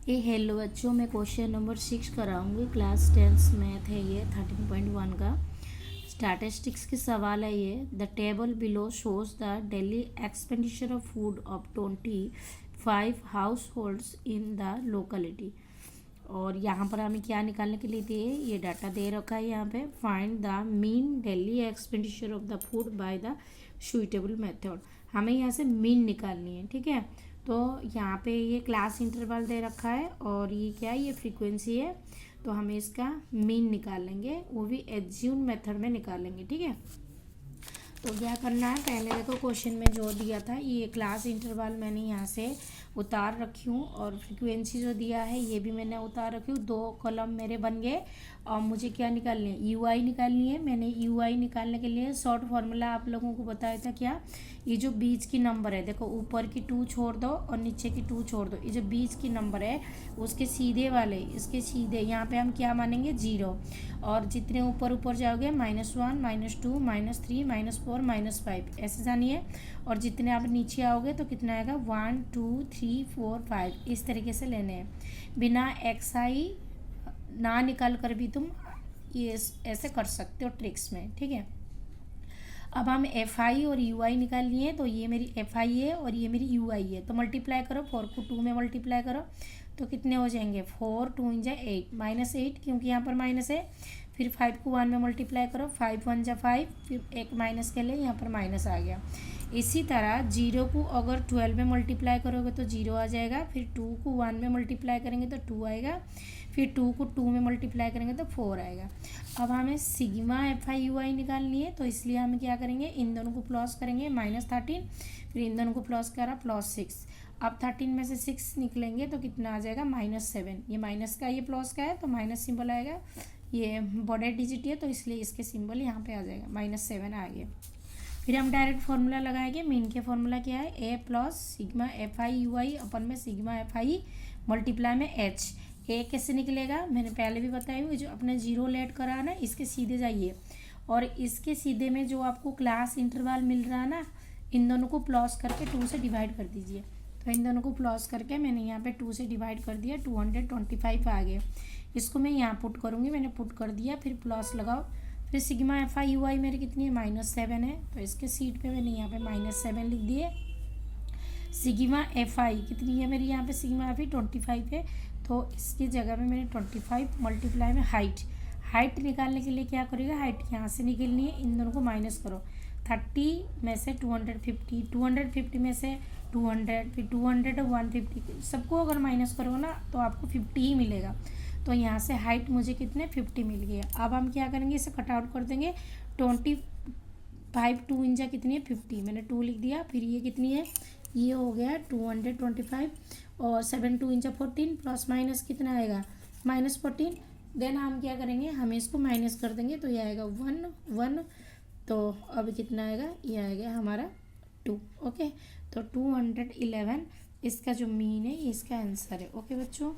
Hello बच्चों, मैं question number 6 कराऊंगी। Class 10 math है ये 13.1 का। स्टैटिस्टिक्स की सवाल है ये। The table below shows the daily expenditure of food of 25 house holds in the locality. और यहाँ पर हमें क्या निकालने के लिए दिए, ये डाटा दे रखा है यहाँ पे। Find the mean daily expenditure of the food by the suitable method. हमें यहाँ से मीन निकालनी है, ठीक है। तो यहाँ पे ये क्लास इंटरवल दे रखा है और ये क्या है, ये फ्रीक्वेंसी है। तो हमें इसका मीन निकालेंगे, वो भी एज्यूम मेथड में निकालेंगे, ठीक है। तो क्या करना है, पहले देखो क्वेश्चन में जो दिया था, ये क्लास इंटरवल मैंने यहाँ से उतार रखी हूँ और फ्रीक्वेंसी जो दिया है ये भी मैंने उतार रखी हूँ। दो कॉलम मेरे बन गए और मुझे क्या निकालनी है, यू आई निकालनी है। मैंने यू आई निकालने के लिए शॉर्ट फार्मूला आप लोगों को बताया था क्या, ये जो बीच की नंबर है, देखो ऊपर की 2 छोड़ दो और नीचे की 2 छोड़ दो। ये जो बीच की नंबर है उसके सीधे वाले, इसके सीधे यहाँ पे हम क्या मानेंगे, 0। और जितने ऊपर ऊपर जाओगे -1 -2 -3 -4 -5 ऐसे जानिए। और जितने आप नीचे आओगे तो कितना आएगा, 1 2 3 4 5 इस तरीके से लेने हैं। बिना एक्स आई ना निकाल कर भी तुम ये ऐसे कर सकते हो ट्रिक्स में, ठीक है। अब हम एफ आई और यू आई निकाल लिए, तो ये मेरी एफ आई है और ये मेरी यू आई है। तो मल्टीप्लाई करो, 4 को 2 में मल्टीप्लाई करो तो कितने हो जाएंगे, 4 2 × 8 -8, क्योंकि यहाँ पर माइनस है। फिर 5 को 1 में मल्टीप्लाई करो, 5 1 × 5, फिर एक माइनस के लिए यहाँ पर माइनस आ गया। इसी तरह 0 को अगर 12 में मल्टीप्लाई करोगे तो 0 आ जाएगा। फिर 2 को 1 में मल्टीप्लाई करेंगे तो 2 आएगा। फिर 2 को 2 में मल्टीप्लाई करेंगे तो 4 आएगा। अब हमें सिग्मा एफ आई यू आई निकालनी है, तो इसलिए हम क्या करेंगे, इन दोनों को प्लस करेंगे, -13। फिर इन दोनों को प्लस करा, +6। अब 13 में से 6 निकलेंगे तो कितना आ जाएगा, -7। ये माइनस का, ये प्लस का है तो माइनस सिंबल आएगा। ये बड़े डिजिट है तो इसलिए इसके सिंबल यहाँ पे आ जाएगा, -7 आ गया। फिर हम डायरेक्ट फार्मूला लगाएंगे। मीन के फार्मूला क्या है, A plus sigma F I U I अपन में सिग्मा एफ आई मल्टीप्लाई में एच। ए कैसे निकलेगा, मैंने पहले भी बताई हुई, जो अपने 0 लेट करा है ना, इसके सीधे जाइए और इसके सीधे में जो आपको क्लास इंटरवल मिल रहा है ना, इन दोनों को प्लस करके 2 से डिवाइड कर दीजिए। तो इन दोनों को प्लस करके मैंने यहाँ पे 2 से डिवाइड कर दिया, 225 आ गया। इसको मैं यहाँ पुट करूँगी, मैंने पुट कर दिया, फिर प्लस लगाओ। फिर सिग्मा एफ आई यू आई मेरी कितनी है, -7 है, तो इसके सीट पे मैंने यहाँ पे -7 लिख दिए। सिग्मा एफ आई कितनी है मेरी, यहाँ पे सिग्मा एफ आई 25 है, तो इसकी जगह में मैंने 25 मल्टीप्लाई में हाइट निकालने के लिए क्या करेगा, हाइट यहाँ से निकलनी है, इन दोनों को माइनस करो। 30 में से 250, 250 में से 200, फिर 200 और 150 सबको अगर माइनस करो ना तो आपको 50 ही मिलेगा। तो यहाँ से हाइट मुझे कितने 50 मिल गया। अब हम क्या करेंगे, इसे कट आउट कर देंगे। 25 2 × कितनी है, 50, मैंने 2 लिख दिया। फिर ये कितनी है, ये हो गया 225 और 7 2 × 14 प्लस माइनस कितना आएगा, -14। देन हम क्या करेंगे, हम इसको माइनस कर देंगे तो ये आएगा 1 1। तो अब कितना आएगा, ये आएगा हमारा 2। ओके, तो 211 इसका जो मीन है, इसका आंसर है। ओके बच्चों।